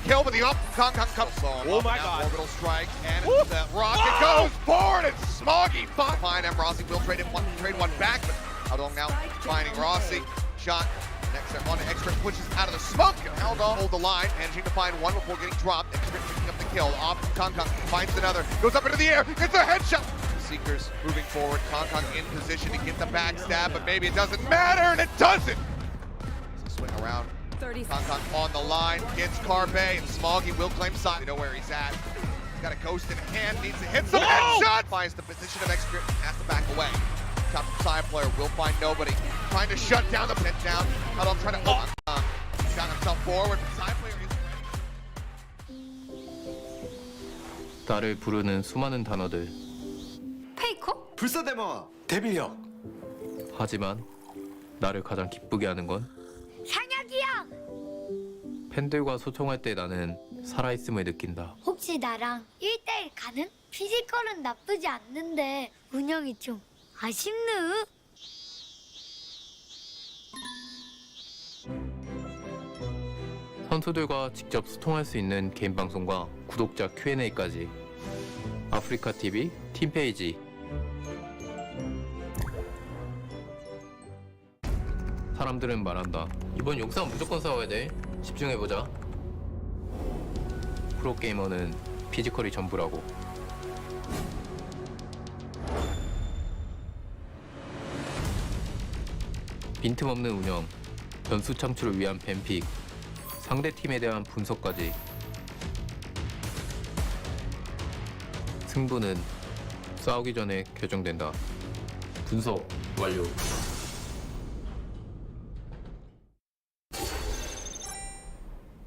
kill, but the Kong comes. Oh my God. Orbital strike, and the rocket goes forward, and Smoggy fine. M. Rossi will trade one back, but Haldong now finding Rossi. Shot. Next set one, X-Crit pushes out of the smoke, and Haldong hold the line, managing to find one before getting dropped. X-Crit picking up the kill, off Kong finds another, goes up into the air, gets a headshot! Seekers moving forward, Kong in position to get the backstab, but maybe it doesn't matter, and it doesn't! So swing around, Kong on the line, gets Carpe, and Smoggy will claim side. We know where he's at. He's got a ghost in hand, needs to hit some headshot! Finds the position of X-Crit, has to back away. Top side player will find nobody. Trying to shut down the pin down. Haldong trying to got himself forward. Side player is 나를 부르는 수많은 단어들. 페이커? 불사대마 데빌력. 하지만 나를 가장 기쁘게 하는 건 상혁이야! 팬들과 소통할 때 나는 살아있음을 느낀다. 혹시 나랑 1대1 가능? 피지컬은 나쁘지 않는데 운영이 좀 아쉽네. 선수들과 직접 소통할 수 있는 개인 방송과 구독자 Q&A까지 아프리카 TV 팀 페이지. 사람들은 말한다. 이번 용산 무조건 싸워야 돼. 집중해보자. 프로게이머는 피지컬이 전부라고. 빈틈없는 운영, 변수 창출을 위한 뱀픽, 상대팀에 대한 분석까지. 승부는 싸우기 전에 결정된다. 분석 완료.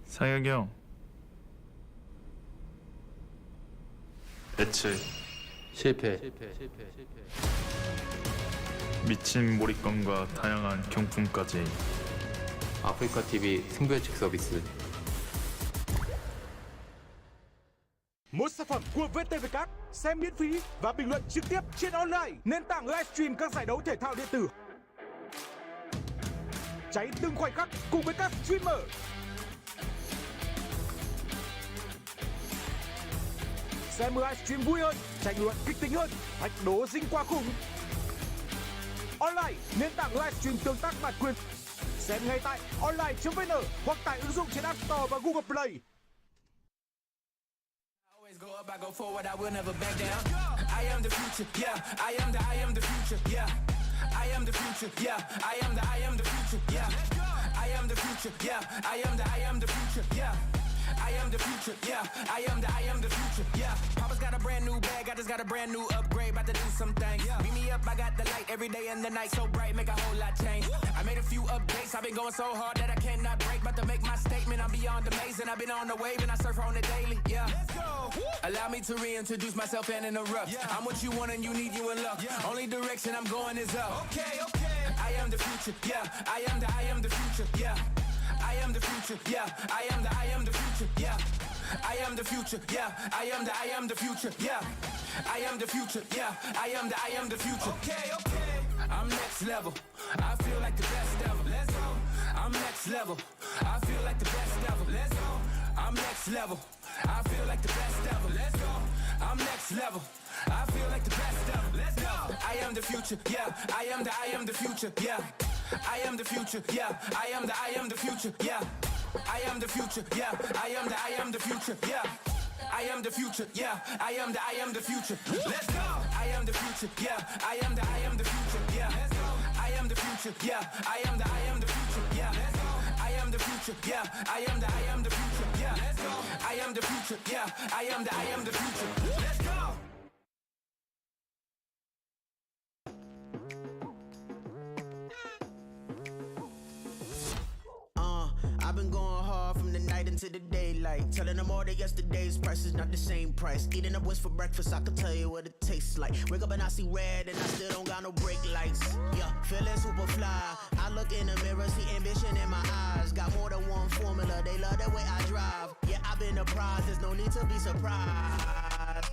상혁이 형, 애체 실패. 미친 몰입감과 다양한 경품까지. 아프리카 TV 승부 예측 서비스. Một sản phẩm của VTV Các, xem miễn phí và bình luận trực tiếp trên online, nền tảng livestream các giải đấu thể thao điện tử. Cháy từng khoảnh khắc cùng với các streamer. Xem livestream vui hơn, tranh luận kịch tính hơn, thách đố dinh qua khủng. Online, nền tảng livestream tương tác bản quyền. Xem ngay tại online.vn hoặc tải ứng dụng trên App Store và Google Play. Go up, I go forward, I will never back down. I am the future, yeah. I am the future, yeah. I am the future, yeah. I am the future, yeah. I am the future, yeah. I am the future, yeah. I am the future, yeah. I am the future, yeah. Papa's got a brand new bag, I just got a brand new upgrade, about to do some things. Beat me up, I got the light every day and the night so bright, make a whole lot change. I made a few updates, I've been going so hard that I cannot break, about to make my statement, I'm beyond amazing. I've been on the wave and I surf on it daily, yeah. Let's go. Allow me to reintroduce myself and interrupt. I'm what you want and you need, you in luck. Only direction I'm going is up. Okay. I am the future, yeah. I am the future, yeah. I am the future, yeah. I am the future, yeah. I am the future, yeah. I am the future, yeah. I am the future, yeah. I am the future. Okay. I'm next level. I feel like the best ever. Let's go. I'm next level. I feel like the best ever. Let's go. I'm next level. I feel like the best ever. Let's go. I'm next level. I feel like the best ever. Let's go. I am the future, yeah. I am the future, yeah. I am the future, yeah. I am the future, yeah. I am the future, yeah. I am the future, yeah. I am the future, yeah. I am the future. Let's go. I am the future, yeah. I am the future, yeah. Let's go. I am the future, yeah. I am the future, yeah. Let's go. I am the future, yeah. I am the future, yeah. Let's go. I am the future, yeah. I am the future. Let's go. I've been going hard from the night into the daylight, telling them all that yesterday's price is not the same price. Eating up what's for breakfast, I can tell you what it tastes like. Wake up and I see red and I still don't got no brake lights. Yeah, feeling super fly. I look in the mirror, see ambition in my eyes. Got more than one formula, they love the way I drive. Yeah, I've been a prize, there's no need to be surprised.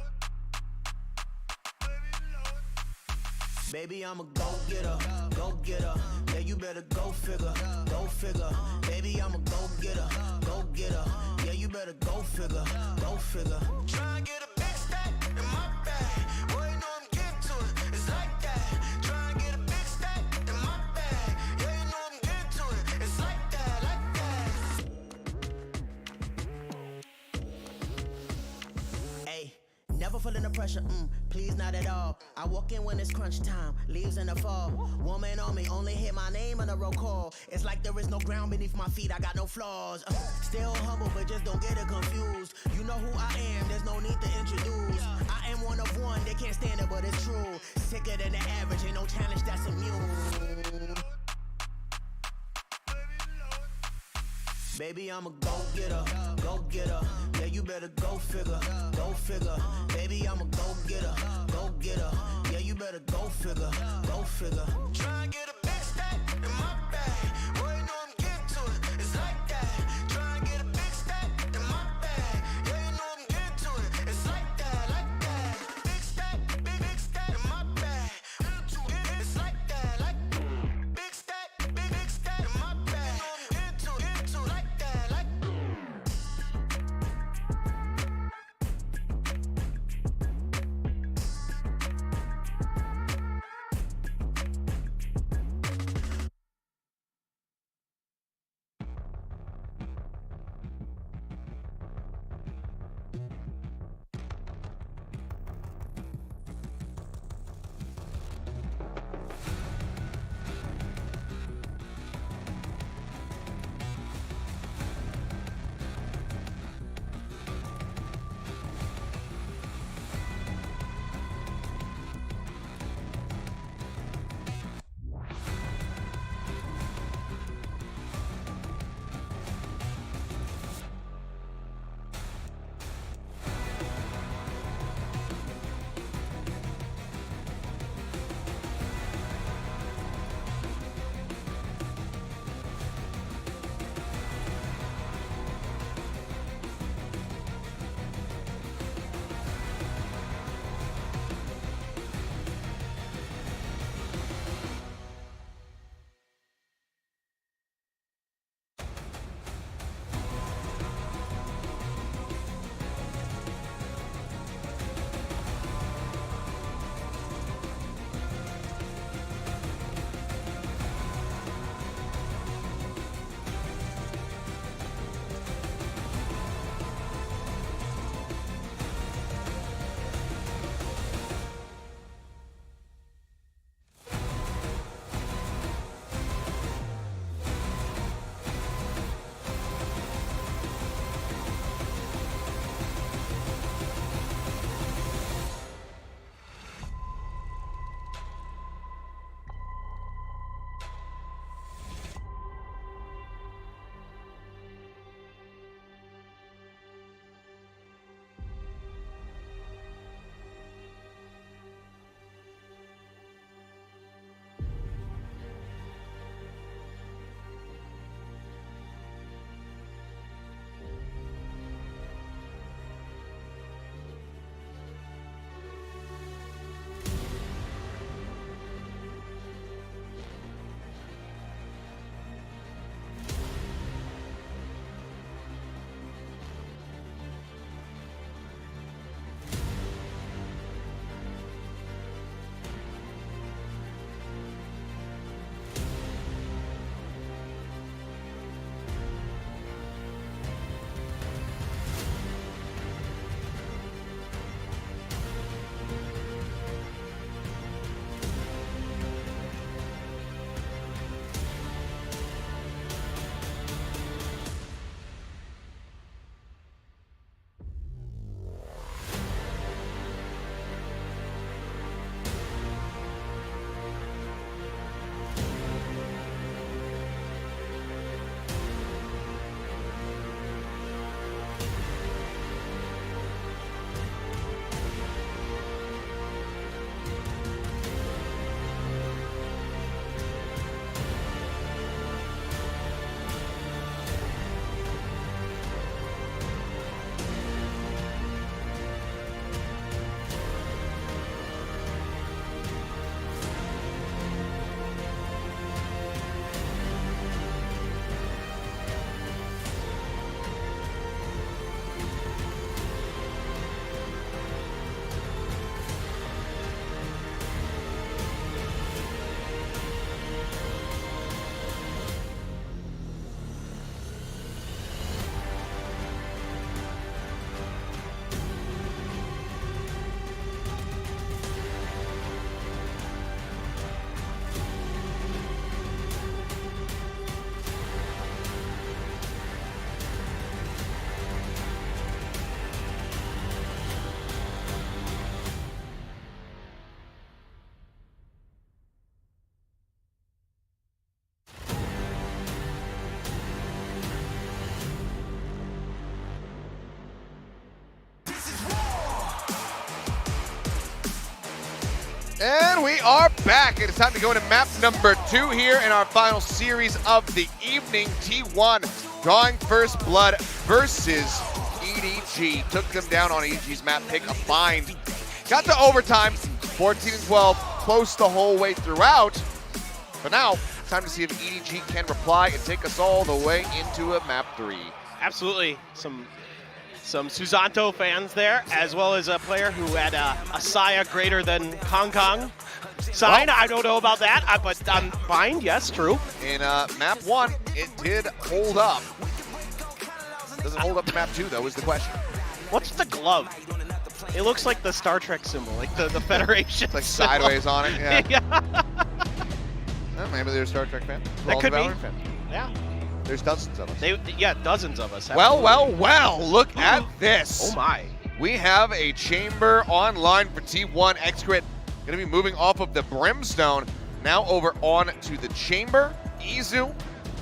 Baby, I'm a go-getter, go-getter. Yeah, you better go figure, go figure. Baby, I'm a go-getter, go-getter. Yeah, you better go figure, go figure. Try and get a big stack in my bag. Boy, you know I'm getting to it. It's like that. Try and get a big stack in my bag. Yeah, you know I'm getting to it. It's like that, like that. Hey. Never feeling the pressure, please not at all. I walk in when it's crunch time, leaves in the fall. Woman on me, only hit my name on a roll call. It's like there is no ground beneath my feet, I got no flaws. Still humble, but just don't get it confused. You know who I am, there's no need to introduce. I am one of one, they can't stand it, but it's true. Sicker than the average, ain't no challenge that's immune. Baby, I'm a go-getter, go-getter. Yeah, you better go figure, go figure. Baby, I'm a go-getter, go-getter. Yeah, you better go figure, go figure. Try and get a big stack in my bag. Boy, you know I'm getting to it. It's like that. Try and get a big stack in my bag. Yeah, you know I'm getting to it. It's like that, like that. Big stack, big stack in my bag. It's like that, like big stack in my bag. You know I'm getting to it, like that, like. 'Cause And we are back. It is time to go into map number 2 here in our final series of the evening. T1 drawing first blood versus EDG. Took them down on EDG's map pick, a bind. Got to overtime, 14 and 12, close the whole way throughout. But now, it's time to see if EDG can reply and take us all the way into a map 3. Absolutely. Some Susanto fans there, as well as a player who had a Saya greater than Kong Kong sign. Well, I don't know about that, but I'm fine. Yes, true. In map 1, it did hold up. Does it hold up to map 2, though, is the question. What's the glove? It looks like the Star Trek symbol, like the Federation. It's like symbol. sideways on it, yeah. Yeah. Maybe they're a Star Trek fan. That All could the be. Valorant fans. Yeah. There's dozens of us. Yeah, dozens of us. Well, absolutely. well, well, look at this. Oh my. We have a chamber online for T1. Excrit going to be moving off of the Brimstone, now over on to the chamber. Izu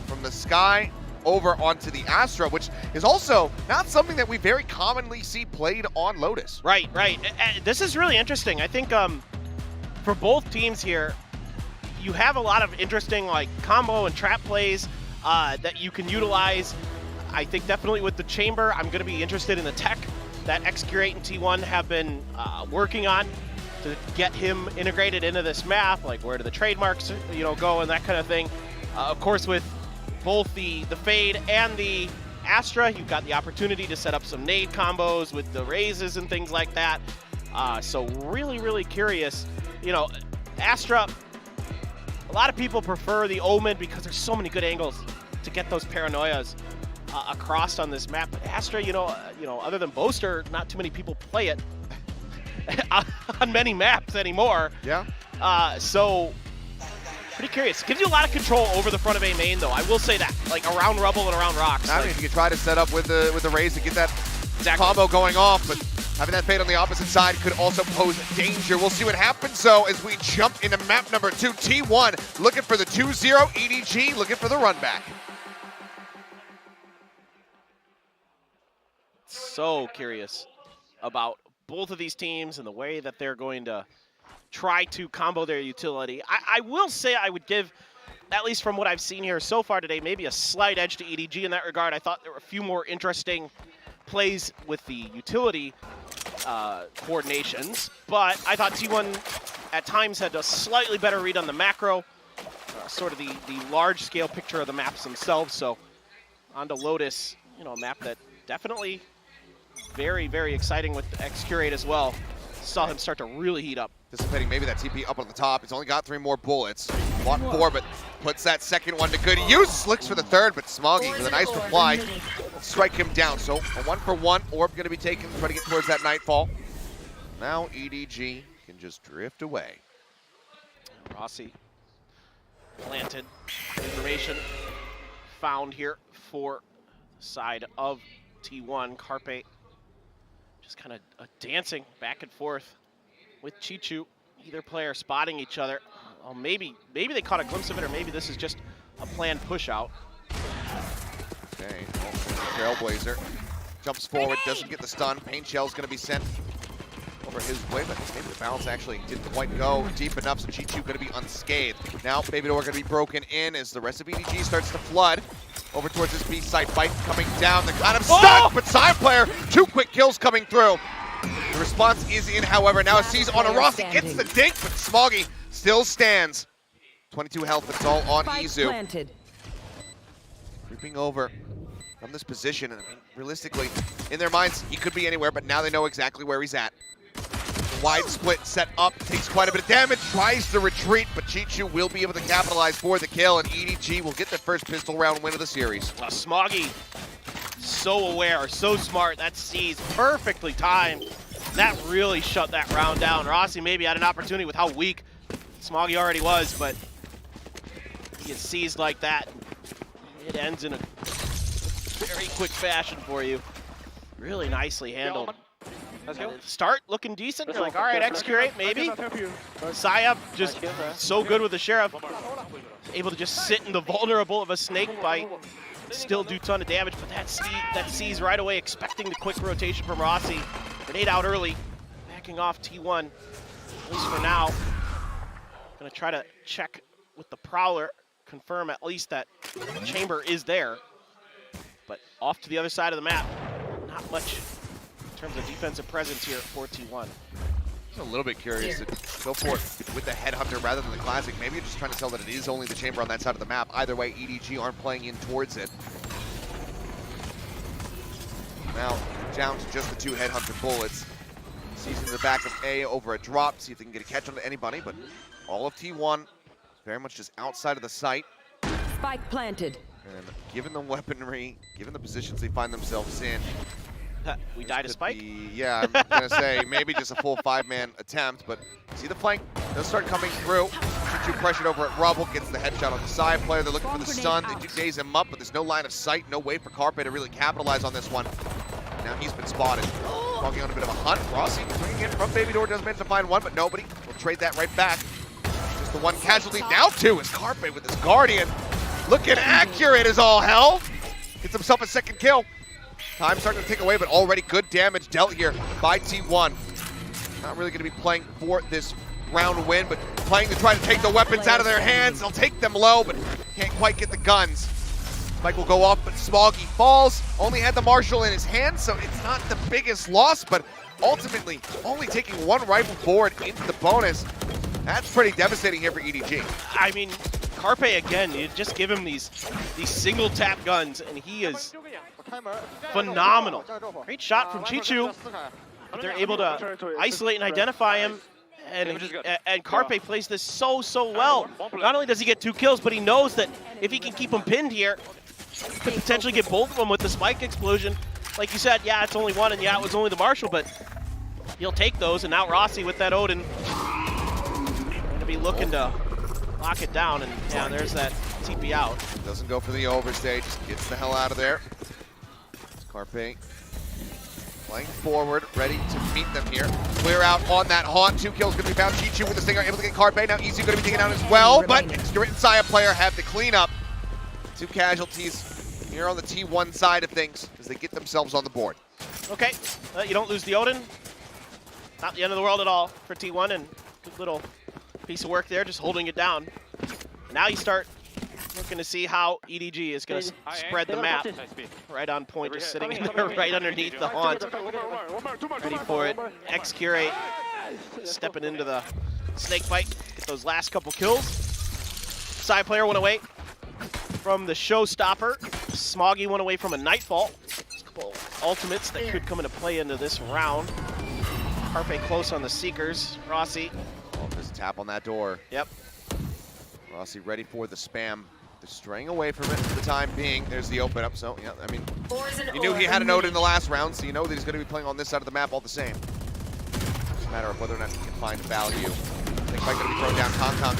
from the sky over onto the Astra, which is also not something that we very commonly see played on Lotus. Right, right. This is really interesting. I think for both teams here, you have a lot of interesting like combo and trap plays that you can utilize. I think definitely with the chamber, I'm going to be interested in the tech that X-Curate and T1 have been working on to get him integrated into this map, like where do the trademarks go and that kind of thing. Of course, with both the Fade and the Astra, you've got the opportunity to set up some nade combos with the raises and things like that. So really, really curious. Astra, a lot of people prefer the Omen because there's so many good angles to get those paranoias across on this map. But Astra, other than Boaster, not too many people play it on many maps anymore. Yeah. So pretty curious. Gives you a lot of control over the front of A main, though. I will say that, like around rubble and around rocks. I mean, if you could try to set up with the raise to get that combo going off, but having that Fade on the opposite side could also pose danger. We'll see what happens, though, as we jump into map number 2. T1 looking for the 2-0, EDG looking for the run back. So curious about both of these teams and the way that they're going to try to combo their utility. I will say I would give, at least from what I've seen here so far today, maybe a slight edge to EDG in that regard. I thought there were a few more interesting plays with the utility coordinations, but I thought T1 at times had a slightly better read on the macro, sort of the large-scale picture of the maps themselves. So onto Lotus, a map that definitely very, very exciting with X-Curate as well. Saw him start to really heat up. Anticipating maybe that TP up on the top. He's only got 3 more bullets. Bought 4, but puts that second one to good use. Looks for the third, but Smoggy with a nice reply. Strike him down. So a 1-for-1 orb going to be taken. Try to get towards that Nightfall. Now EDG can just drift away. Rossi planted. Information found here for the side of T1. Carpe just kind of dancing back and forth with Chichu. Either player spotting each other. Oh, maybe they caught a glimpse of it, or maybe this is just a planned push out. Okay, Trailblazer jumps forward, doesn't get the stun. Pain Shell's going to be sent over his way, but maybe the balance actually didn't quite go deep enough, so Chichu going to be unscathed. Now Baby Door going to be broken in as the rest of EDG starts to flood over towards this B site. Fight coming down. They're kind of stuck, but side player, 2 quick kills coming through. The response is in, however. Now sees on a Rossi, gets the dink, but Smoggy still stands. 22 health, it's all on Izu. Creeping over from this position, and I mean, realistically, in their minds, he could be anywhere, but now they know exactly where he's at. Wide split set up, takes quite a bit of damage, tries to retreat, but Chichu will be able to capitalize for the kill, and EDG will get their first pistol round win of the series. Smoggy, so aware, so smart. That C's perfectly timed. That really shut that round down. Rossi maybe had an opportunity with how weak Smoggy already was, but he gets seized like that. It ends in a very quick fashion for you. Really nicely handled. Start looking decent. You're like, all right, X-Curate, maybe. Saya just so good with the Sheriff. Able to just sit in the vulnerable of a snake bite. Still do a ton of damage, but that sees right away, expecting the quick rotation from Rossi. Grenade out early, backing off T1, at least for now. Gonna try to check with the Prowler, confirm at least that chamber is there. But off to the other side of the map, not much in terms of defensive presence here for T1. I'm a little bit curious to go for it with the Headhunter rather than the Classic. Maybe you're just trying to sell that it is only the chamber on that side of the map. Either way, EDG aren't playing in towards it. Now, down to just the 2 Headhunter bullets. Sees in the back of A over a drop, see if they can get a catch onto anybody, but all of T1 very much just outside of the sight. Spike planted. And given the weaponry, given the positions they find themselves in, we died to Spike? Yeah, I'm gonna say maybe just a full 5-man attempt, but see the flank does start coming through. Too pressured over at Rubble, gets the headshot on the side player. They're looking for the stun. They do daze him up, but there's no line of sight, no way for Carpe to really capitalize on this one. Now he's been spotted. Walking on a bit of a hunt. Rossi bringing in from Baby Door, does manage to find one, but nobody will trade that right back. Just the one casualty. Now 2 is Carpe with his Guardian. Looking accurate as all hell. Gets himself a 2nd kill. Time starting to tick away, but already good damage dealt here by T1. Not really going to be playing for this round win, but playing to try to take the weapons out of their hands. They'll take them low, but can't quite get the guns. Spike will go off, but Smoggy falls. Only had the Marshal in his hand, so it's not the biggest loss, but ultimately only taking 1 rifle forward into the bonus. That's pretty devastating here for EDG. I mean, Carpe again, you just give him these single tap guns, and he is phenomenal. Great shot from Chichu. They're able to isolate and identify him, and Carpe plays this so well. Not only does he get 2 kills, but he knows that if he can keep him pinned here, could potentially get both of them with the Spike explosion. Like you said, yeah, it's only 1, and yeah, it was only the Marshal, but he'll take those, and now Rossi with that Odin going to be looking to lock it down, and yeah, there's that TP out. Doesn't go for the overstay, just gets the hell out of there. Carpe playing forward, ready to meet them here. Clear out on that haunt. 2 kills going to be found. Chichu with the Stinger, able to get Carpe. Now Easy going to be taken out as well, but Extra and Saya player have the cleanup. 2 casualties here on the T1 side of things as they get themselves on the board. Okay, you don't lose the Odin. Not the end of the world at all for T1, and good little piece of work there, just holding it down. Now you start looking to see how EDG is going to spread the map. Right on point, just sitting in there right underneath the haunt. Ready for it. X-Curate stepping into the snake fight. Get those last couple kills. Side player went away from the showstopper. Smoggy went away from a Nightfall. There's a couple ultimates that could come into play into this round. Carpe close on the Seekers. Rossi. Oh, there's a tap on that door. Yep. Rossi ready for the spam. They're straying away from it for the time being. There's the open up, so yeah, I mean, you knew he had an Odin in the last round, so you know that he's going to be playing on this side of the map all the same. It's a matter of whether or not he can find value. I think Mike going to be thrown down. Kong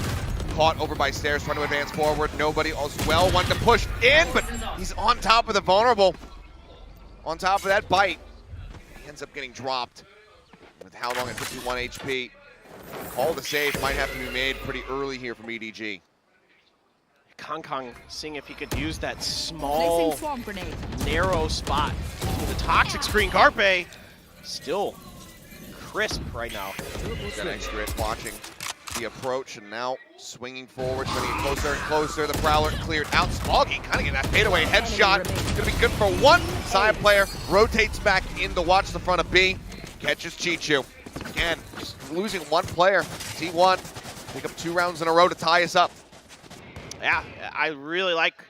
caught over by stairs, trying to advance forward. Nobody as well wanted to push in, but he's on top of the vulnerable. On top of that bite. He ends up getting dropped with how long at 51 HP. All the save might have to be made pretty early here from EDG. Kong seeing if he could use that small, narrow spot with a toxic screen. Carpe still crisp right now. Got Extra watching the approach and now swinging forward, getting closer and closer. The Prowler cleared out. Smoggy kind of getting that fadeaway headshot. Gonna be good for 1. Side player rotates back in to watch the front of B. Catches Chichu. Again, just losing 1 player. T1 pick up 2 rounds in a row to tie us up. Yeah, I really like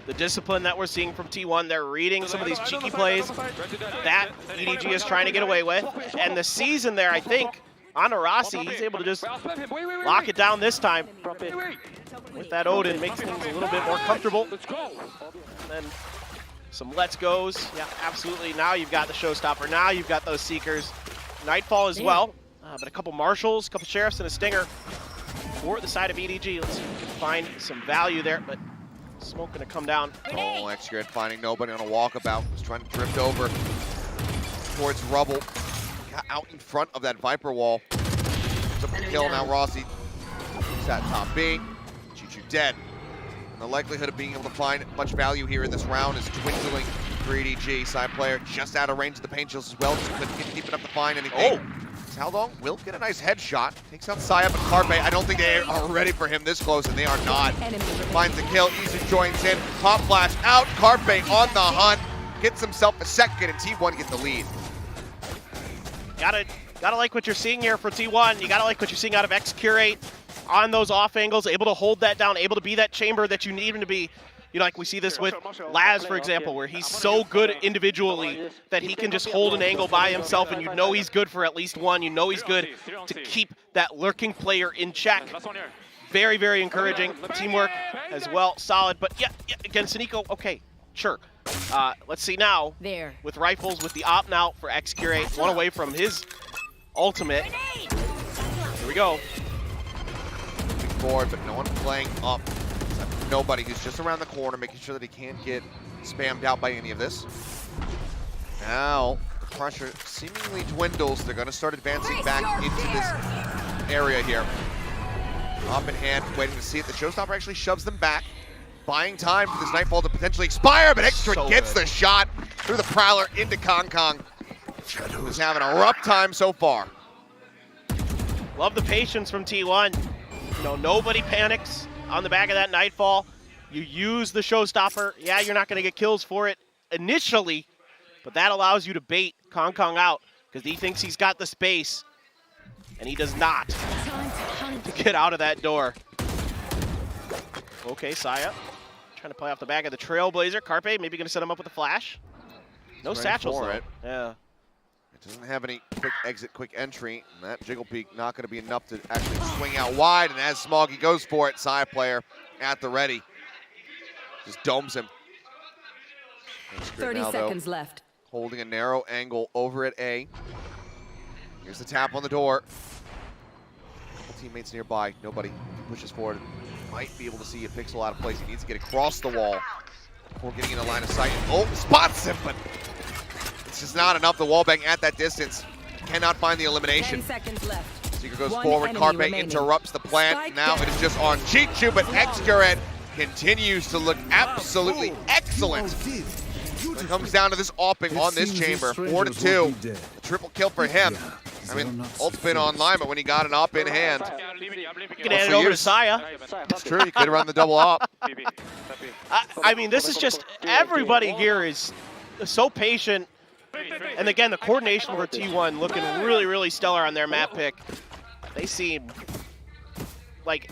the discipline that we're seeing from T1. They're reading some of these cheeky plays that EDG is trying to get away with. And the season there, I think, on Rossi, he's able to just lock it down this time. With that Odin, makes things a little bit more comfortable. And then some let's goes. Yeah, absolutely. Now you've got the showstopper. Now you've got those Seekers. Nightfall as well. But a couple Marshals, a couple Sheriffs, and a Stinger for the side of EDG. Let's see if we can find some value there, but smoke gonna come down. Oh, X-Grid finding nobody on a walkabout. Was trying to drift over towards Rubble. Got out in front of that Viper wall. It's up the kill now. Rossi is at top B. Chichu dead. And the likelihood of being able to find much value here in this round is dwindling for EDG. Side player just out of range of the paint shields as well. Just couldn't get deep enough to find anything. as Haldong will get a nice headshot. Takes out Saya, but Carpe, I don't think they are ready for him this close, and they are not. Finds the kill, Easy joins in, pop flash out, Carpe on the hunt, gets himself a second, and T1 gets the lead. Gotta like what you're seeing here for T1. You gotta like what you're seeing out of X-Curate on those off angles, able to hold that down, able to be that chamber that you need him to be. You know, like we see this with Laz, for example, where he's so good individually that he can just hold an angle by himself, and you know he's good for at least one. You know he's good to keep that lurking player in check. Very, very encouraging. Teamwork as well, solid. But yeah again, Saniko, okay, sure. Let's see now, with rifles, with the op now for X-Curate, one away from his ultimate. Here we go. Moving forward, but no one playing up. Nobody. He's just around the corner, making sure that he can't get spammed out by any of this. Now, the pressure seemingly dwindles. They're going to start advancing back into this area here. Up in hand, waiting to see it. The showstopper actually shoves them back, buying time for this Nightfall to potentially expire, but Extra gets the shot through the Prowler into Kong Kong, who's having a rough time so far. Love the patience from T1. You know, nobody panics on the back of that Nightfall. You use the showstopper. Yeah, you're not going to get kills for it initially, but that allows you to bait Kong Kong out because he thinks he's got the space, and he does not to get out of that door. Okay, Saya trying to play off the back of the Trailblazer. Carpe maybe going to set him up with a flash. No satchels though. Yeah. It doesn't have any quick exit, quick entry, and that Jiggle Peak not going to be enough to actually swing out wide, and as Smoggy goes for it, Saya player at the ready. Just domes him. 30 seconds left. Holding a narrow angle over at A. Here's the tap on the door. Couple teammates nearby, nobody pushes forward. Might be able to see a pixel out of place. He needs to get across the wall before getting in the line of sight. Oh, spots him, but it's just not enough. The wallbang at that distance cannot find the elimination. 10 seconds left. Seeker goes forward, Carpe interrupts the plant. Now it is just on Chichu, but X-Curate continues to look absolutely excellent. When it comes down to this opping on this chamber, 4-2, triple kill for him. I mean, ult's been online, but when he got an op in hand, you can hand it over to Saya. It's true, you could run the double op. I mean, this is just, everybody here is so patient. And again, the coordination for T1 looking really, really stellar on their map pick. They seem like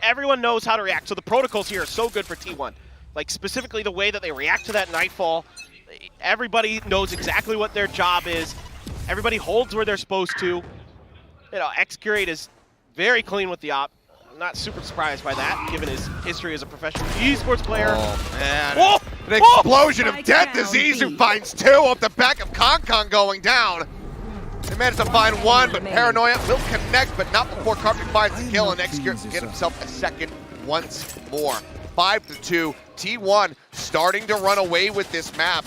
everyone knows how to react. So the protocols here are so good for T1. Like specifically the way that they react to that Nightfall. Everybody knows exactly what their job is. Everybody holds where they're supposed to. You know, X-Curate is very clean with the op. I'm not super surprised by that, given his history as a professional esports player. Oh, man. Whoa! An explosion of death as Izu finds two off the back of Kong Kong going down. They managed to find one, but Paranoia will connect, but not before Carpet finds the kill, and X-Curate can get himself a second once more. 5-2, T1 starting to run away with this map.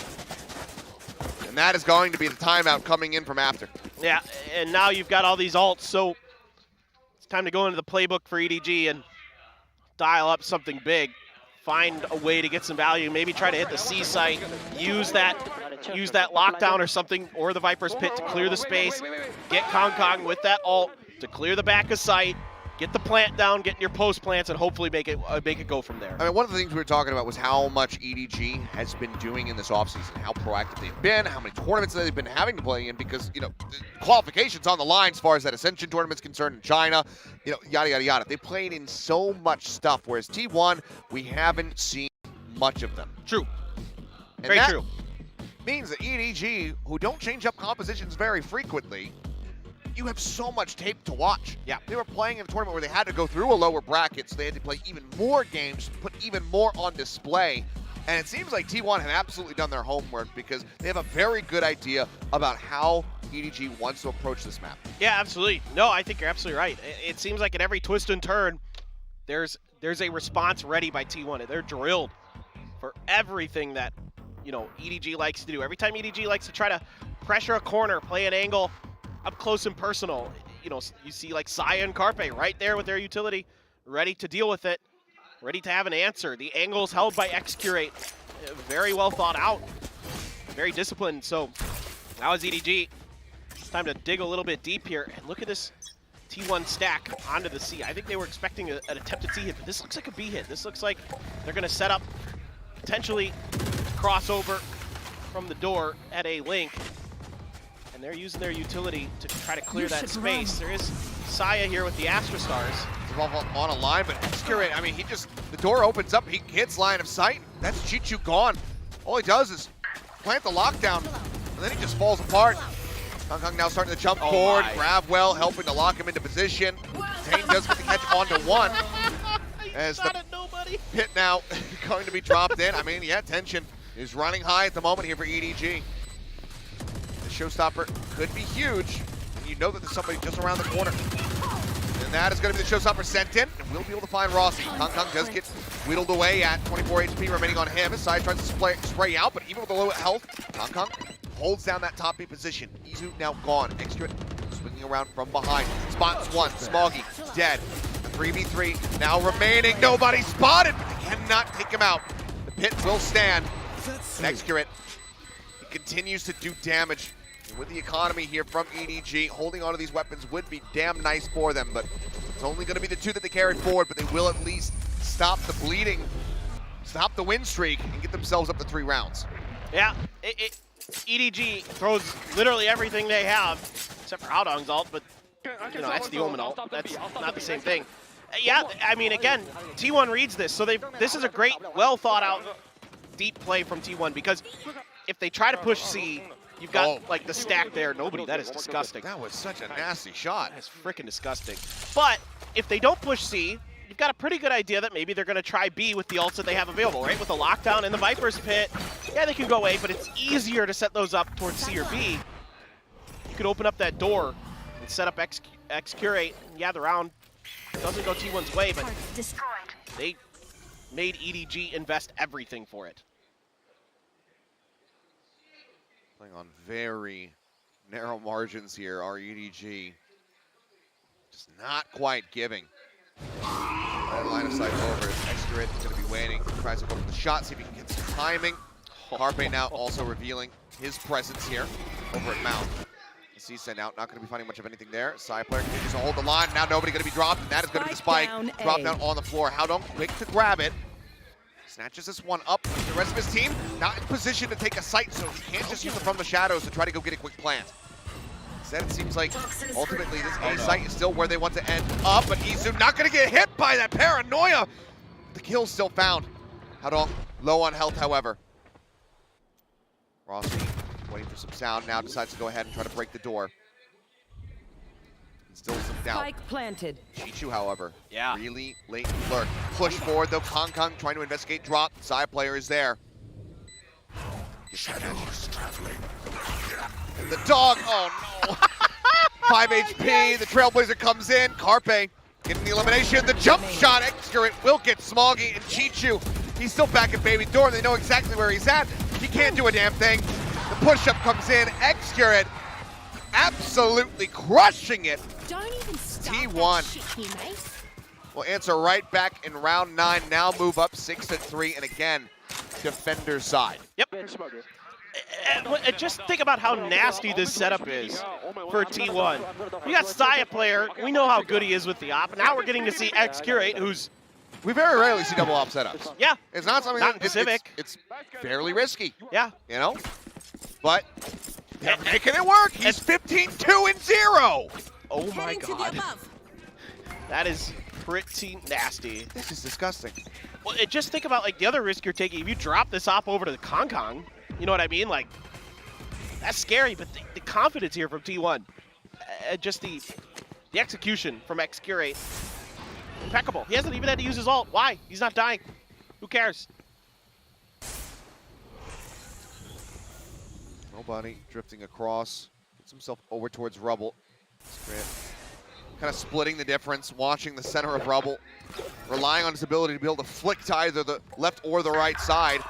And that is going to be the timeout coming in from after. Yeah, and now you've got all these ults, so it's time to go into the playbook for EDG and dial up something big. Find a way to get some value, maybe try to hit the C site, use that lockdown or something, or the Viper's Pit to clear the space, get Kong Kong with that ult to clear the back of site, get the plant down, get your post plants, and hopefully make it go from there. I mean, one of the things we were talking about was how much EDG has been doing in this offseason, how proactive they've been, how many tournaments they've been having to play in, because, you know, qualifications on the line as far as that Ascension tournament's concerned in China, you know, yada, yada, yada. They played in so much stuff, whereas T1, we haven't seen much of them. True. And very that true. Means that EDG, who don't change up compositions very frequently, you have so much tape to watch. Yeah, they were playing in a tournament where they had to go through a lower bracket, so they had to play even more games, put even more on display. And it seems like T1 have absolutely done their homework because they have a very good idea about how EDG wants to approach this map. Yeah, absolutely. No, I think you're absolutely right. It seems like at every twist and turn, there's a response ready by T1. They're drilled for everything that, you know, EDG likes to do. Every time EDG likes to try to pressure a corner, play an angle, up close and personal, you know, you see like Saya and Carpe right there with their utility, ready to deal with it, ready to have an answer. The angles held by X-Curate, very well thought out, very disciplined. So now is EDG It's time to dig a little bit deep here. And look at this T1 stack onto the C. I think they were expecting an attempted C hit, but this looks like a B hit. This looks like they're going to set up, potentially crossover from the door at a link. And they're using their utility to try to clear that space. There is Saya here with the Astra Stars. On a line, but Excurate, I mean, the door opens up, he hits line of sight. That's Chichu gone. All he does is plant the lockdown, and then he just falls apart. Kong now starting to jump forward, grab well, helping to lock him into position. Zane does get the catch onto one. As the pit now going to be dropped in. I mean, yeah, tension is running high at the moment here for EDG. The showstopper could be huge, and you know that there's somebody just around the corner. And that is going to be the showstopper sent in, and we'll be able to find Rossi. Kong does get whittled away at 24 HP remaining on him. His side tries to spray out, but even with the low health, Kong holds down that top B position. Izu now gone. Extra swinging around from behind. Spots one. Smoggy dead. 3v3 now remaining. Nobody spotted, but they cannot take him out. The pit will stand. Excurate, he continues to do damage. And with the economy here from EDG, holding onto these weapons would be damn nice for them, but it's only going to be the two that they carry forward, but they will at least stop the bleeding, stop the win streak, and get themselves up to 3 rounds. Yeah, EDG throws literally everything they have, except for Haodong's ult, but you know, that's the Omen ult. That's not the same thing. Yeah, I mean, again, T1 reads this, so this is a great, well thought out, deep play from T1, because if they try to push C, you've got like the stack there. Nobody. That is disgusting. That was such a nasty shot. That's freaking disgusting. But if they don't push C, you've got a pretty good idea that maybe they're going to try B with the ults that they have available, right? With the lockdown in the Viper's pit, yeah, they can go A, but it's easier to set those up towards C or B. You could open up that door and set up Excurate. Yeah, the round doesn't go T1's way, but they made EDG invest everything for it. Playing on very narrow margins here, our EDG just not quite giving. That line of sight over. Excurate is going to be waiting. Tries to go for the shot, see if he can get some timing. Carpe now also revealing his presence here over at Mount. The sent out, not going to be finding much of anything there. Side player continues to hold the line. Now nobody going to be dropped, and that is going to be the spike. Drop down on the floor. Haodong quick to grab it. Snatches this one up. The rest of his team not in position to take a sight, so he can't just use it from the shadows to try to go get a quick plant. Instead, it seems like ultimately this A site is still where they want to end up, but Izu not going to get hit by that paranoia. The kill's still found. Haodong low on health, however. Rossi waiting for some sound now, decides to go ahead and try to break the door. Still some doubt. Spike planted. Chichu, however, yeah, really late lurk. Push forward though, Kong trying to investigate drop. Side player is there. Shadows traveling. The dog, oh no. 5 HP, the Trailblazer comes in. Carpe getting the elimination. The jump shot, Excurate will get Smoggy, and Chichu, he's still back at Baby Door. They know exactly where he's at. He can't do a damn thing. The push-up comes in. Excurate absolutely crushing it. Don't even stop T1 will answer right back in round 9. Now move up 6-3, and again, defender side. Yep. Just think about how nasty this setup is for T1. We got Saya player. We know how good he is with the op. Now we're getting to see Excurate, who's... We very rarely see double op setups. Yeah. It's not something not that Pacific. It's fairly risky. Yeah. You know? But they're making it work. He's 15-2-0. Oh my god. That is pretty nasty. This is disgusting. Well, just think about like the other risk you're taking. If you drop this op over to the Kong, you know what I mean? Like, that's scary, but the confidence here from T1. Just the execution from Excurate. Impeccable. He hasn't even had to use his ult. Why? He's not dying. Who cares? Nobody drifting across. Gets himself over towards Rubble. Kind of splitting the difference, watching the center of Rubble. Relying on his ability to be able to flick to either the left or the right side.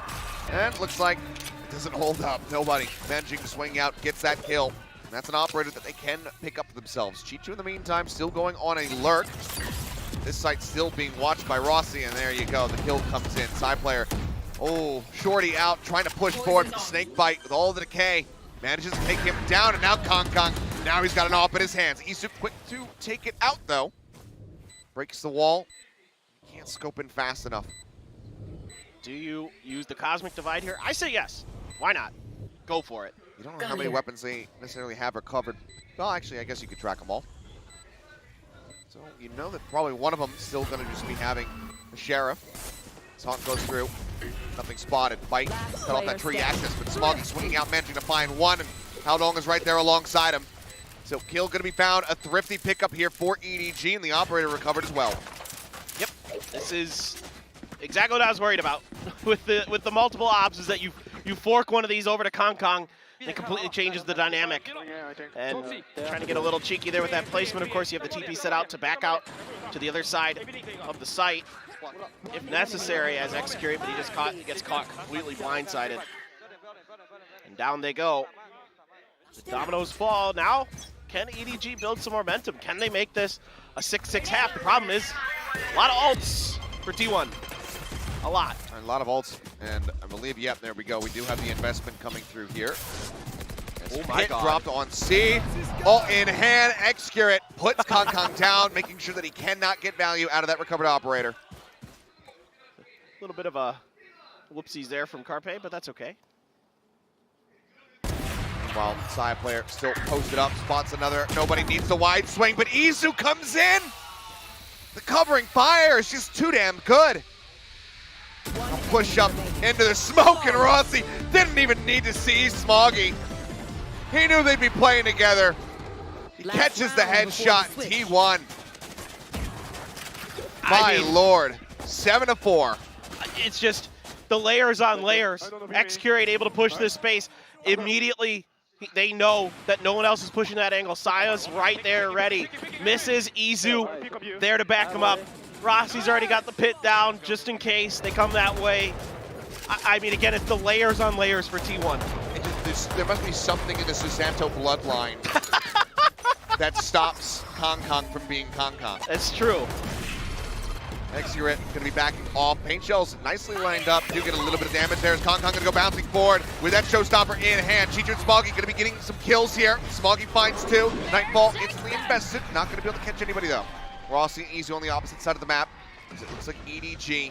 And it looks like it doesn't hold up. Nobody managing to swing out, gets that kill. And that's an operator that they can pick up for themselves. Chichu, in the meantime, still going on a lurk. This site still being watched by Rossi, and there you go. The kill comes in. Side player, oh, Shorty out, trying to push forward. The snake bite with all the decay. Manages to take him down, and now Kong now he's got an AWP in his hands. Isu quick to take it out, though. Breaks the wall. Can't scope in fast enough. Do you use the Cosmic Divide here? I say yes. Why not? Go for it. You don't know how many weapons they necessarily have recovered. Well, actually, I guess you could track them all. So you know that probably one of them is still going to just be having the Sheriff. Taunt goes through. Nothing spotted. Bite. Cut off that tree access, but Smoggy swinging out, managing to find one, and Haldong is right there alongside him. So kill going to be found. A thrifty pickup here for EDG, and the operator recovered as well. Yep. This is exactly what I was worried about with the multiple ops, is that you fork one of these over to Kong Kong, it completely changes the dynamic. And trying to get a little cheeky there with that placement. Of course, you have the TP set out to back out to the other side of the site if necessary as Execurate, but he gets caught completely blindsided. And down they go. The dominoes fall. Now, can EDG build some momentum? Can they make this a 6-6 half? The problem is a lot of ults for T1. A lot. A lot of ults, and I believe, yep, there we go. We do have the investment coming through here. Oh my God. Dropped on C. All in hand. Excurate puts Kong Kong down, making sure that he cannot get value out of that recovered operator. A little bit of a whoopsies there from Carpe, but that's okay. While side player still posted up, spots another. Nobody needs the wide swing, but Isu comes in. The covering fire is just too damn good. Push up into the smoke, and Rossi didn't even need to see Smoggy. He knew they'd be playing together. He catches the headshot, T1. My Lord, 7-4. It's just the layers on layers. Excurate able to push this space. Immediately, they know that no one else is pushing that angle. Saya's right there ready. Misses Izu there to back him up. Rossi's already got the pit down just in case they come that way. I mean, again, it's the layers on layers for T1. There must be something in the Susanto bloodline that stops Kong Kong from being Kong Kong. That's true. Exurate going to be backing off. Paint shells nicely lined up. Do get a little bit of damage there. As Kong Kong going to go bouncing forward with that showstopper in hand. Cheecher and Smoggy going to be getting some kills here. Smoggy finds two. Nightfall instantly invested. Not going to be able to catch anybody though. Rossi and Izu on the opposite side of the map. It looks like EDG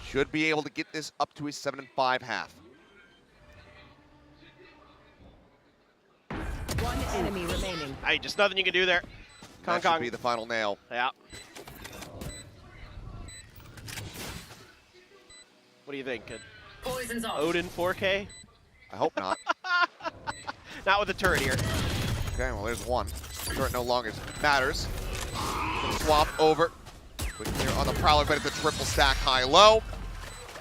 should be able to get this up to a 7-5 half. One enemy remaining. Hey, just nothing you can do there. That should be the final nail. Yeah. What do you think? Poison's off. Odin 4K? I hope not. Not with the turret here. Okay, well there's one. Turret no longer matters. Swap over. Quick here on the Prowler, but it's a triple stack high-low.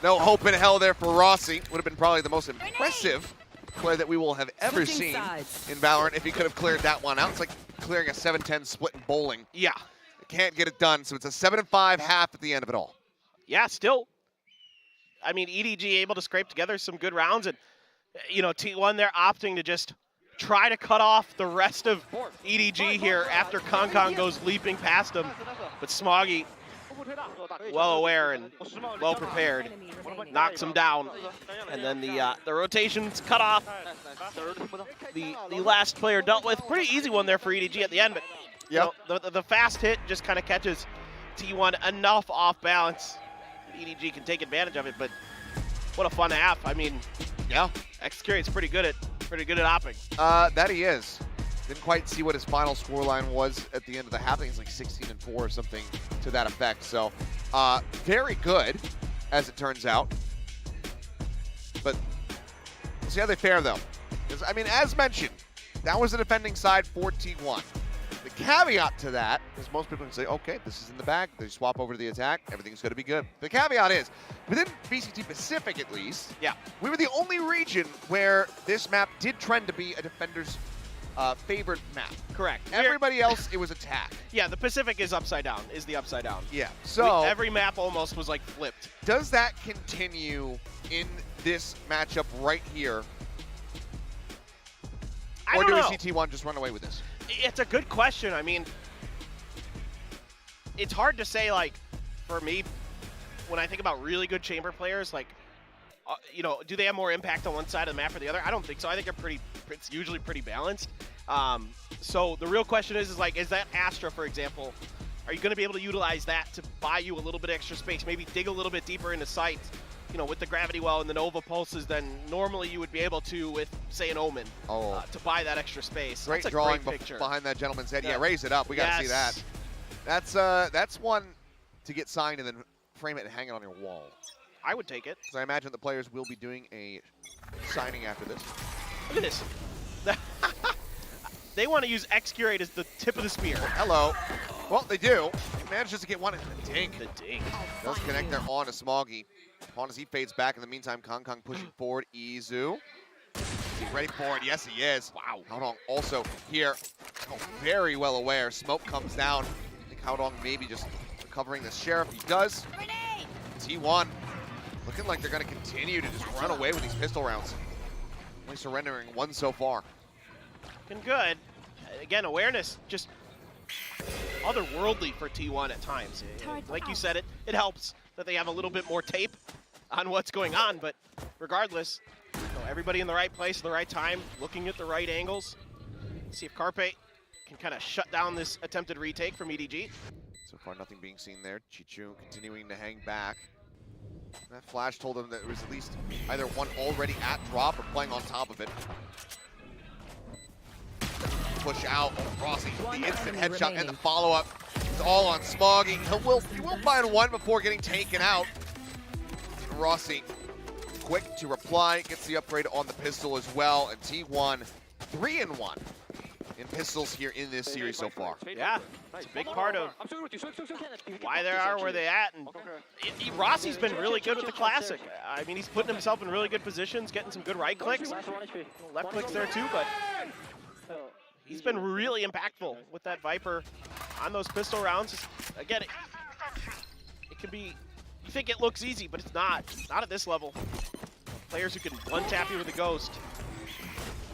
No hope in hell there for Rossi. Would have been probably the most impressive play that we will have ever seen in Valorant if he could have cleared that one out. It's like clearing a 7-10 split in bowling. Yeah. Can't get it done, so it's a 7-5 half at the end of it all. Yeah, still. I mean, EDG able to scrape together some good rounds, and, you know, T1, they're opting to just try to cut off the rest of EDG here after Kong Kong goes leaping past him. But Smoggy, well aware and well prepared, knocks him down. And then the rotations cut off. The last player dealt with. Pretty easy one there for EDG at the end, but yep. You know, the fast hit just kind of catches T1 enough off balance. EDG can take advantage of it, but what a fun half. I mean, yeah, Execurate's pretty good at opping. That he is. Didn't quite see what his final scoreline was at the end of the half. I think it's like 16-4 or something to that effect. So, very good, as it turns out. But we'll see how they fare, though. Because, I mean, as mentioned, that was the defending side for T1. The caveat to that is most people can say, okay, this is in the bag. They swap over to the attack. Everything's going to be good. The caveat is, within VCT Pacific at least, yeah, we were the only region where this map did trend to be a defender's favored map. Correct. Everybody else, it was attack. Yeah, the Pacific is upside down, is the upside down. Yeah, so every map almost was like flipped. Does that continue in this matchup right here? Or do we see T1 just run away with this? It's a good question. I mean, it's hard to say, like, for me, when I think about really good chamber players, like, you know, do they have more impact on one side of the map or the other? I don't think so. I think it's usually pretty balanced. So the real question is like, is that Astra, for example, are you going to be able to utilize that to buy you a little bit extra space, maybe dig a little bit deeper into sight, you know, with the gravity well and the Nova pulses than normally you would be able to with, say, an Omen, to buy that extra space. Great That's a drawing great picture. behind that gentleman's head. Yeah, raise it up. We got to see that. That's one to get signed and then frame it and hang it on your wall. I would take it. Because I imagine the players will be doing a signing after this. Look at this. They want to use X-Curate as the tip of the spear. Hello. Well, they do. He manages to get one in the dink. The dink. Does connect there on to Smoggy. Upon as he fades back. In the meantime, Kong Kong pushing forward. Izu. Is he ready for it? Yes, he is. Wow. Haodong also here. Oh, very well aware. Smoke comes down. I think Haodong maybe just recovering the Sheriff. He does. T1 looking like they're going to continue to just run away with these pistol rounds. Only surrendering one so far. Looking good. Again, awareness just otherworldly for T1 at times. Like you said, it helps that they have a little bit more tape on what's going on, but regardless, you know, everybody in the right place at the right time, looking at the right angles. See if Carpe can kind of shut down this attempted retake from EDG. So far, nothing being seen there. Chichu continuing to hang back. That flash told him that there was at least either one already at drop or playing on top of it. Push out, Rossi, the instant headshot and the follow-up. It's all on Smoggy. He will find one before getting taken out. Rossi, quick to reply, gets the upgrade on the pistol as well. And T1, 3-1 in pistols here in this series so far. Yeah, it's a big part of why they are where they at. And Rossi's been really good with the Classic. I mean, he's putting himself in really good positions, getting some good right clicks. Left clicks there too, but he's been really impactful with that Viper on those pistol rounds. Again, it can be, you think it looks easy, but it's not. Not at this level. Players who can one-tap you with a Ghost.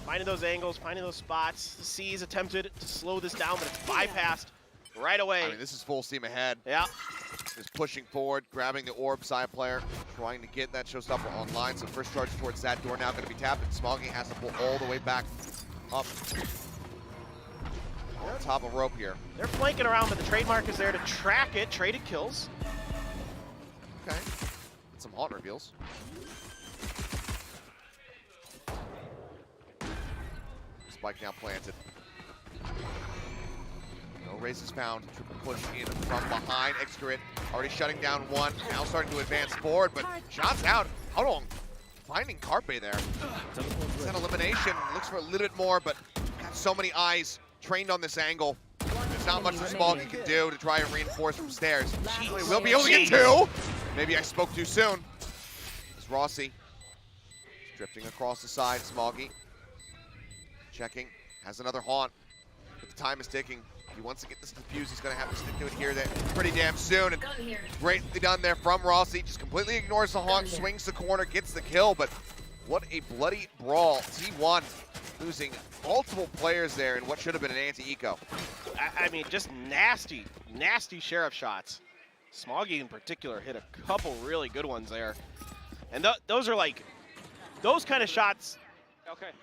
Finding those angles, finding those spots. The C's attempted to slow this down, but it's bypassed right away. I mean, this is full steam ahead. Yeah. Just pushing forward, grabbing the orb side player, trying to get that showstopper online. So first charge towards that door now going to be tapped, and Smoggy has to pull all the way back up. On top of rope here. They're flanking around, but the trademark is there to track it. Traded kills. Okay. And some haunt reveals. Spike now planted. No raises found. Triple push in from behind. Excurate already shutting down one. Now starting to advance forward, but shots out. Haodong finding Carpe there. It's an elimination. Looks for a little bit more, but got so many eyes trained on this angle. There's not much the Smoggy can do to try and reinforce from stairs. He will be able to get two. Maybe I spoke too soon. It's Rossi drifting across the side. Smoggy checking, has another haunt, but the time is ticking. If he wants to get this defused, he's going to have to stick to it here pretty damn soon. And greatly done there from Rossi. Just completely ignores the haunt, swings the corner, gets the kill, but what a bloody brawl. T1 losing multiple players there in what should have been an anti-eco. I mean, just nasty, nasty Sheriff shots. Smoggy in particular hit a couple really good ones there. And those are like, those kind of shots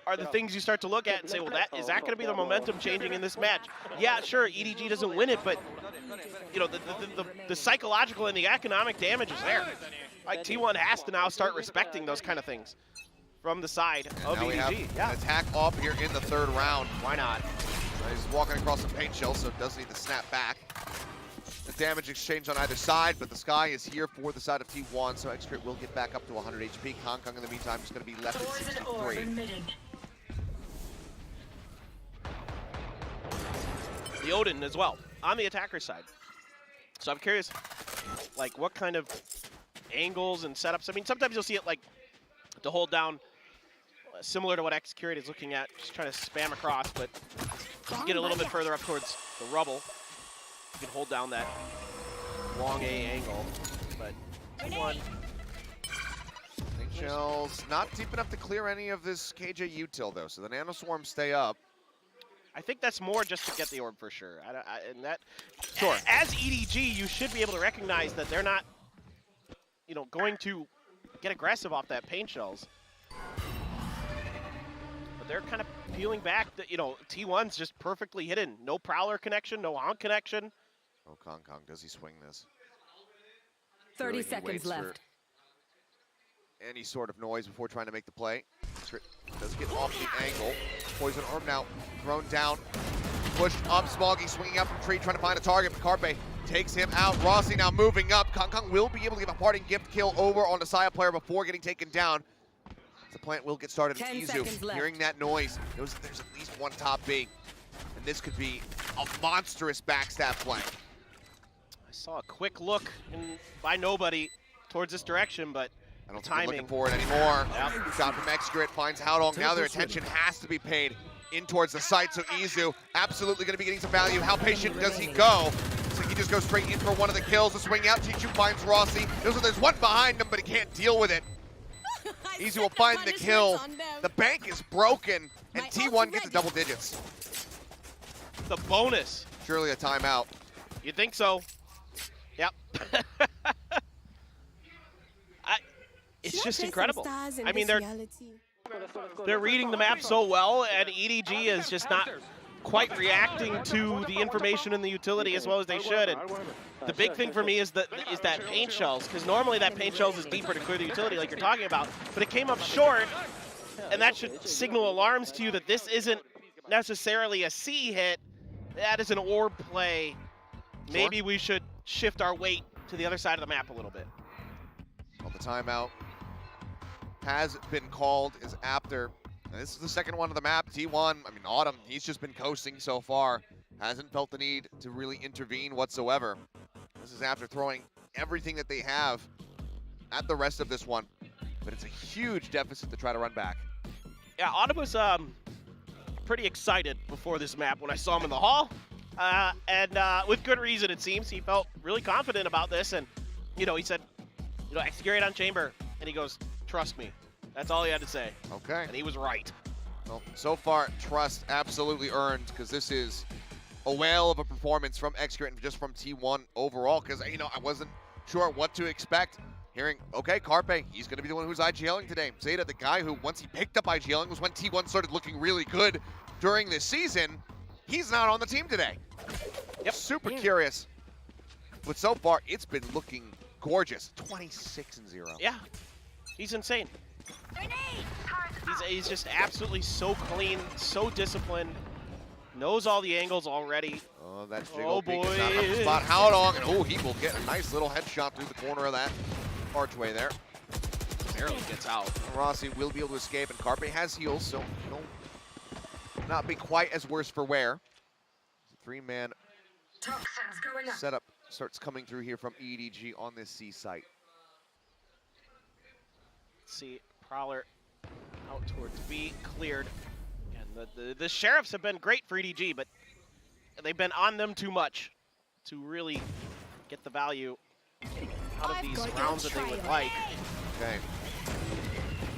are the things you start to look at and say, well, is that going to be the momentum changing in this match? Yeah, sure, EDG doesn't win it, but you know, the psychological and the economic damage is there. Like, T1 has to now start respecting those kind of things from the side of now EDG. We have an attack off here in the third round. Why not? He's walking across some paint shells, so it does need to snap back. The damage exchange on either side, but the sky is here for the side of T1, so X-Crit will get back up to 100 HP. Hong Kong, in the meantime, is going to be left at 63. The Odin as well, on the attacker side. So I'm curious, like, what kind of angles and setups. I mean, sometimes you'll see it, like, to hold down, similar to what X-Curate is looking at, just trying to spam across, but get a little bit further up towards the rubble. You can hold down that long A angle, but T1. Shells not deep enough to clear any of this KJ util though, so the nanoswarms stay up. I think that's more just to get the orb for sure. And that, sure. As EDG, you should be able to recognize that they're not, you know, going to get aggressive off that paint shells. But they're kind of peeling back, you know, T1's just perfectly hidden. No Prowler connection, no Honk connection. Oh, Kong, does he swing this? 30 He seconds waits left. for any sort of noise before trying to make the play. Does get off the angle. Poison Orb now thrown down. Pushed up, Smoggy swinging up from tree, trying to find a target, but Carpe takes him out. Rossi now moving up. Kong will be able to give a parting gift kill over on the Saya player before getting taken down. The plant will get started in 10 Izu. seconds left. Hearing that noise, there's at least one top B. And this could be a monstrous backstab play. I saw a quick look by nobody towards this direction, but I don't think timing. they're looking for it anymore. Yep. Shot from Excurate finds Haodong. Now their attention has to be paid in towards the site, so Izu absolutely going to be getting some value. How patient does he go? So he just goes straight in for one of the kills. The swing out, Chichu finds Rossi. There's one behind him, but he can't deal with it. Izu will find the kill. The bank is broken, and T1 gets the double digits. The bonus. Surely a timeout. You think so? Yep. It's just incredible. I mean, they're reading the map so well, and EDG is just not quite reacting to the information in the utility as well as they should. And the big thing for me is that paint shells, because normally that paint shells is deeper to clear the utility like you're talking about, but it came up short, and that should signal alarms to you that this isn't necessarily a C hit, that is an orb play. Maybe we should shift our weight to the other side of the map a little bit. Well, the timeout has been called is after, and this is the second one of the map. T1, I mean, Autumn, he's just been coasting so far. Hasn't felt the need to really intervene whatsoever. This is after throwing everything that they have at the rest of this one. But it's a huge deficit to try to run back. Yeah, Autumn was pretty excited before this map when I saw him in the hall. And with good reason, it seems. He felt really confident about this. And, you know, he said, you know, execute on Chamber. And he goes, trust me. That's all he had to say. Okay. And he was right. Well, so far, trust absolutely earned, because this is a whale of a performance from Excurate and just from T1 overall, because, you know, I wasn't sure what to expect. Hearing, okay, Carpe, he's going to be the one who's IGLing today. Zeta, the guy who, once he picked up IGLing, was when T1 started looking really good during this season. He's not on the team today. Yep. Super curious. But so far, it's been looking gorgeous. 26-0. Yeah, he's insane. He's just absolutely so clean, so disciplined, knows all the angles already. Oh, that jiggle boy. is not enough to spot Haodong, and oh, he will get a nice little headshot through the corner of that archway there. Barely gets out. Rossi will be able to escape, and Carpe has heals, so he'll not be quite as worse for wear. The three-man setup starts coming through here from EDG on this C site. Let's see, Prowler out towards B, cleared. And the Sheriffs have been great for EDG, but they've been on them too much to really get the value out of these rounds that they would like. Okay.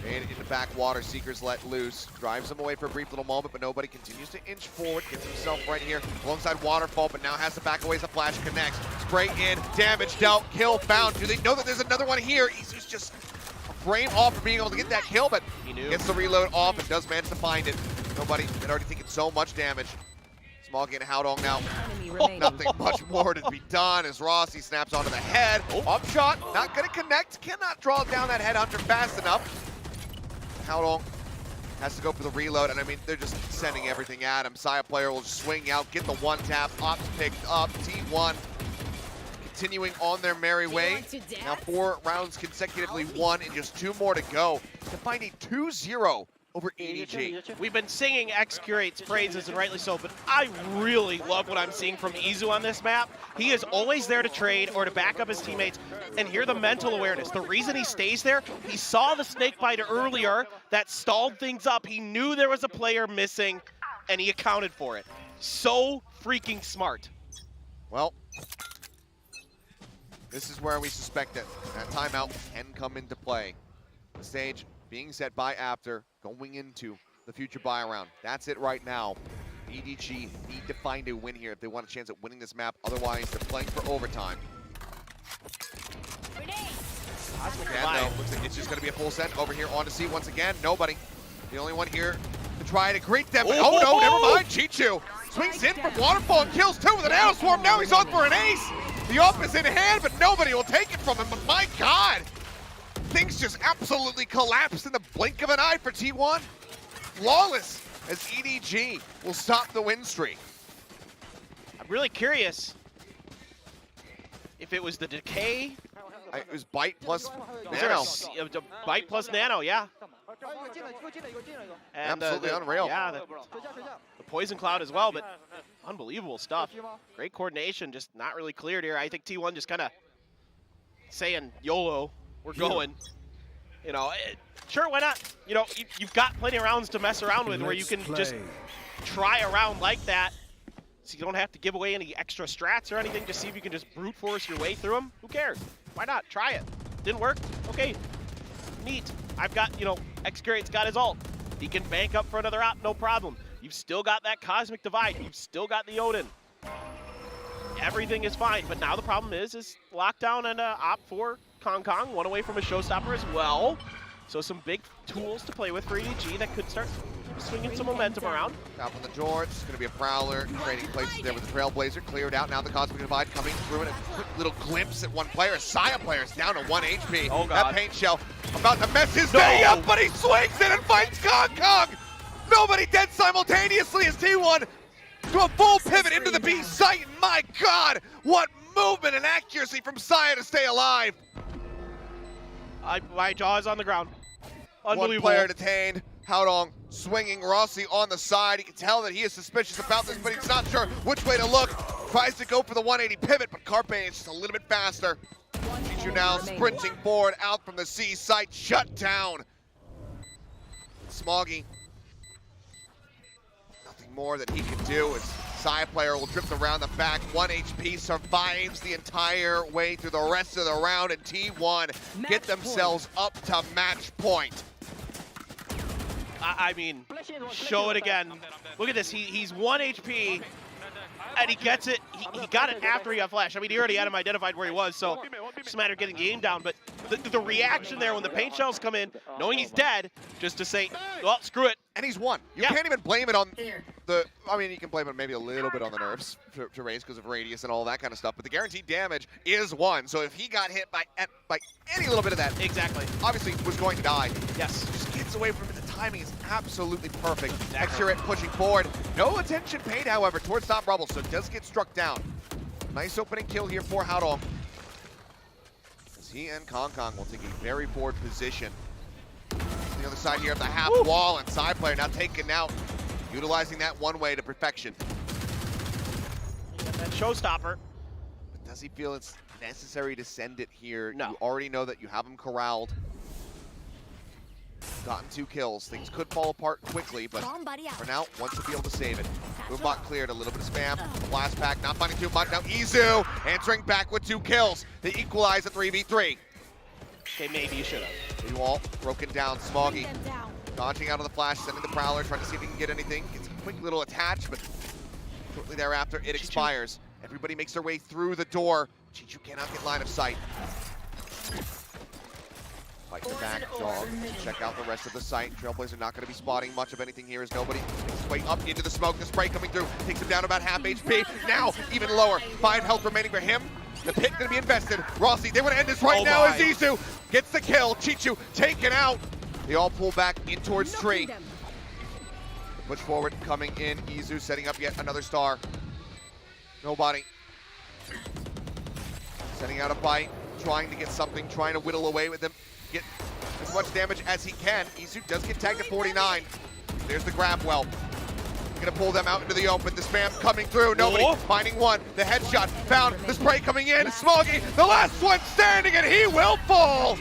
Made it into backwater, Seekers let loose. Drives them away for a brief little moment, but nobody continues to inch forward. Gets himself right here alongside Waterfall, but now has to back away as a flash connects. Spray in, damage dealt, kill found. Do they know that there's another one here? Izu's just a frame off for being able to get that kill, but He knew. gets the reload off and does manage to find it. Nobody had already taken so much damage. Small gain Haodong now. Enemy Oh, remaining. nothing much more to be done as Rossi snaps onto the head. Up shot, not gonna connect. Cannot draw down that headhunter fast enough. Haodong has to go for the reload, and I mean, they're just sending everything at him. Saya player will just swing out, get the one tap, Ops picked up. T1 continuing on their merry way. Now 4 rounds consecutively won and just 2 more to go to find a 2-0 over EDG. We've been singing Excurate's praises, and rightly so, but I really love what I'm seeing from Izu on this map. He is always there to trade or to back up his teammates, and hear the mental awareness. The reason he stays there, he saw the snake bite earlier that stalled things up. He knew there was a player missing, and he accounted for it. So freaking smart. Well, this is where we suspect it. That timeout can come into play. The stage being set by After, going into the future buy round. That's it right now. EDG need to find a win here if they want a chance at winning this map. Otherwise, they're playing for overtime. Again, though, looks like it's just going to be a full set over here on to C once again. Nobody. The only one here to try to greet them. But oh no, never mind. Chichu swings in from Waterfall and kills two with an arrow swarm. Now he's on for an ace. The AWP is in hand, but nobody will take it from him. But my God, things just absolutely collapsed in the blink of an eye for T1. Flawless as EDG will stop the win streak. I'm really curious if it was the decay. It was Bite plus Was there Nano. a Bite plus Nano, yeah. And, Absolutely unreal. Yeah, the Poison Cloud as well, but unbelievable stuff. Great coordination, just not really cleared here. I think T1 just kind of saying, YOLO, we're going. You know, sure, why not? You know, you've got plenty of rounds to mess around with where you can just try a round like that. So you don't have to give away any extra strats or anything. Just see if you can just brute force your way through them. Who cares? Why not? Try it. Didn't work? Okay. Neat. I've got, you know, Xcurate's got his ult. He can bank up for another op, no problem. You've still got that Cosmic Divide. You've still got the Odin. Everything is fine, but now the problem is lockdown and op for Kong, one away from a showstopper as well. So some big tools to play with for EDG that could start swinging some momentum around. Top on the George, it's going to be a Prowler, trading places there with the Trailblazer, cleared out. Now the Cosmic Divide coming through, and a quick little glimpse at one player. Saya player is down to 1 HP. Oh, God. That paint shell about to mess his day up, but he swings in and finds Kong. Nobody dead simultaneously as T1 do a full pivot into the B site. And my God, what movement and accuracy from Saya to stay alive. My jaw is on the ground. Unbelievable. One player detained. Haodong swinging Rossi on the side. You can tell that he is suspicious about this, but he's not sure which way to look. Tries to go for the 180 pivot, but Carpe is just a little bit faster. Chichu now sprinting forward out from the C site, shut down. Smoggy, nothing more that he can do as Saya player will drift around the back. 1 HP survives the entire way through the rest of the round, and T1 get themselves up to match point. I mean, show it again. Look at this. He's 1 HP, and he gets it. He got it after he got flashed. I mean, he already had him identified where he was, so it's just a matter of getting the aim down. But the reaction there when the paint shells come in, knowing he's dead, just to say, well, screw it. And he's won. You can't even blame it on the, I mean, you can blame it maybe a little bit on the nerfs to raise because of radius and all that kind of stuff, but the guaranteed damage is 1. So if he got hit by any little bit of that, exactly, obviously was going to die. Yes. Just gets away from it. The timing is absolutely perfect. Xcurate pushing forward. No attention paid, however, towards top rubble, so it does get struck down. Nice opening kill here for Haodong. He and Kong will take a very forward position. On the other side here of the half wall, and side player now taken out, utilizing that one way to perfection. That showstopper. But does he feel it's necessary to send it here? No. You already know that you have him corralled. Gotten 2 kills. Things could fall apart quickly, but for now, wants to be able to save it. Boombot cleared, a little bit of spam. The blast pack not finding too much. Now Izu answering back with 2 kills. They equalize at 3v3. Okay, maybe you should have. New all broken down. Smoggy dodging out of the flash, sending the Prowler, trying to see if he can get anything. Gets a quick little attach, but shortly thereafter, it expires. Everybody makes their way through the door. Chichu cannot get line of sight. Fight the back, dog. Check out the rest of the site. Trailblazer not going to be spotting much of anything here as nobody makes his way up into the smoke. The spray coming through takes him down about half HP. Now, even lower. 5 health remaining for him. The pit going to be invested. Rossi, they want to end this right now as Izu gets the kill. Chichu taken out. They all pull back in towards tree. Push forward, coming in. Izu setting up yet another star. Nobody. Sending out a bite, trying to get something, trying to whittle away with him. Get as much damage as he can. Izu does get tagged at 49. There's the grab well. Gonna pull them out into the open. The spam coming through. Nobody finding one. The headshot found. The spray coming in. Smoggy, the last one standing, and he will fall.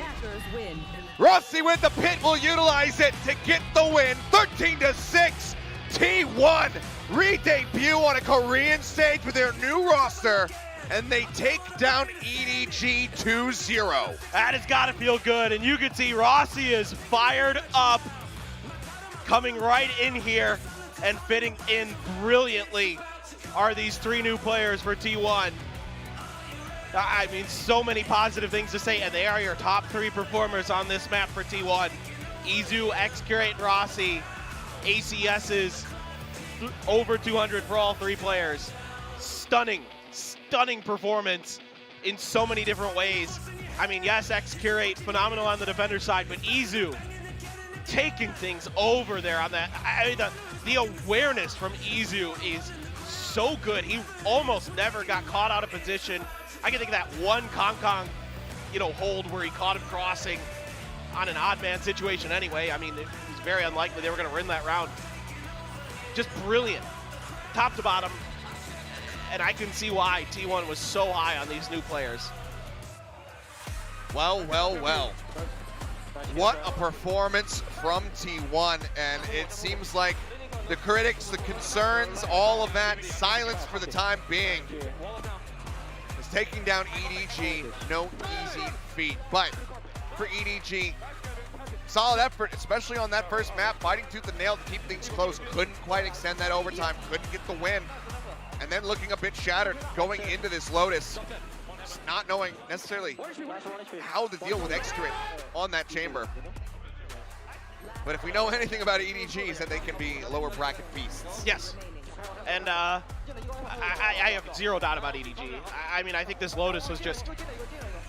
Rossi with the pit will utilize it to get the win. 13-6. T1 re-debut on a Korean stage with their new roster, and they take down EDG 2-0. That has got to feel good, and you can see Rossi is fired up, coming right in here and fitting in brilliantly are these 3 new players for T1. I mean, so many positive things to say, and they are your top 3 performers on this map for T1. Izu, Xcurate, and Rossi. ACS's over 200 for all 3 players. Stunning, stunning performance in so many different ways. I mean, yes, X-Curate, phenomenal on the defender side, but Izu taking things over there on that. I mean, the awareness from Izu is so good. He almost never got caught out of position. I can think of that one Kong, hold where he caught him crossing on an odd man situation anyway. I mean, it was very unlikely they were going to win that round. Just brilliant, top to bottom. And I can see why T1 was so high on these new players. Well, well, well. What a performance from T1, and it seems like the critics, the concerns, all of that, silence for the time being. Is taking down EDG, no easy feat. But for EDG, solid effort, especially on that first map, fighting tooth and nail to keep things close. Couldn't quite extend that overtime, couldn't get the win. And then looking a bit shattered going into this Lotus, just not knowing necessarily how to deal with X-Curate on that chamber. But if we know anything about EDGs, that they can be lower bracket beasts. Yes. And I have zero doubt about EDG. I mean, I think this Lotus was just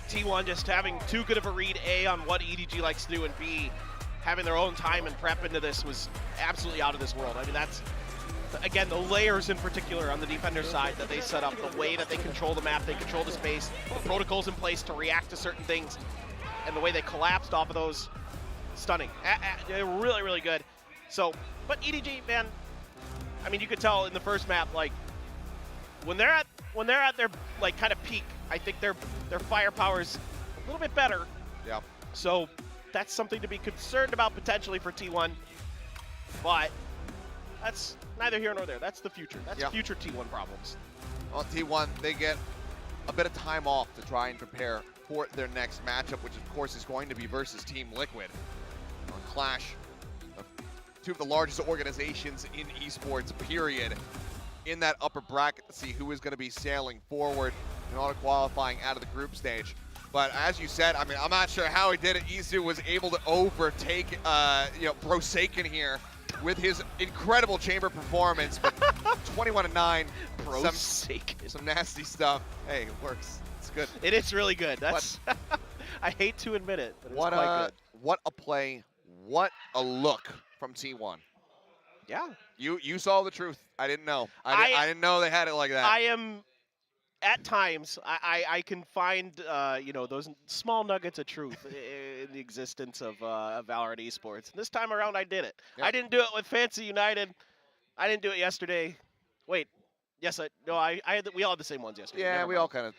T1 just having too good of a read, A, on what EDG likes to do, and B, having their own time and prep into this was absolutely out of this world. I mean, that's, again, the layers in particular on the defender side that they set up, the way that they control the map, they control the space, the protocols in place to react to certain things, and the way they collapsed off of those, stunning. They're really, really good. So, but EDG, man, I mean, you could tell in the first map, like, when they're at their like kind of peak, I think their firepower's a little bit better. Yeah. So that's something to be concerned about potentially for T1. But that's neither here nor there. That's the future. That's future T1 problems. On T1, they get a bit of time off to try and prepare for their next matchup, which of course is going to be versus Team Liquid. A clash of two of the largest organizations in esports, period, in that upper bracket to see who is going to be sailing forward in auto qualifying out of the group stage. But as you said, I mean, I'm not sure how he did it. Izu was able to overtake, Brosaken here with his incredible chamber performance. But 21-9, some nasty stuff. Hey, it works. It's good. It is really good. That's I hate to admit it, but it's quite good. What a play! What a look from T1. Yeah. You saw the truth. I didn't know. I didn't know they had it like that. I am, at times, I can find, those small nuggets of truth in the existence of Valorant esports. And this time around, I did it. Yeah. I didn't do it with Fancy United. I didn't do it yesterday. Wait. Yes, we all had the same ones yesterday. Yeah, Never we mind. all kind of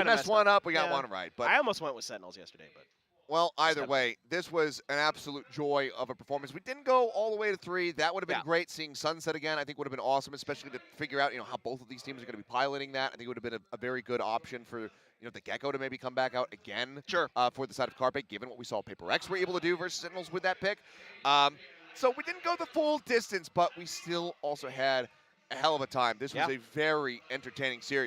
messed one up. We got one right. But I almost went with Sentinels yesterday, but. Well, either way, this was an absolute joy of a performance. We didn't go all the way to 3. That would have been great. Seeing Sunset again, I think would have been awesome, especially to figure out, how both of these teams are going to be piloting that. I think it would have been a very good option for, the Gecko to maybe come back out again. Sure. For the side of Carpe, given what we saw Paper X were able to do versus Sentinels with that pick. So we didn't go the full distance, but we still also had a hell of a time. This was a very entertaining series.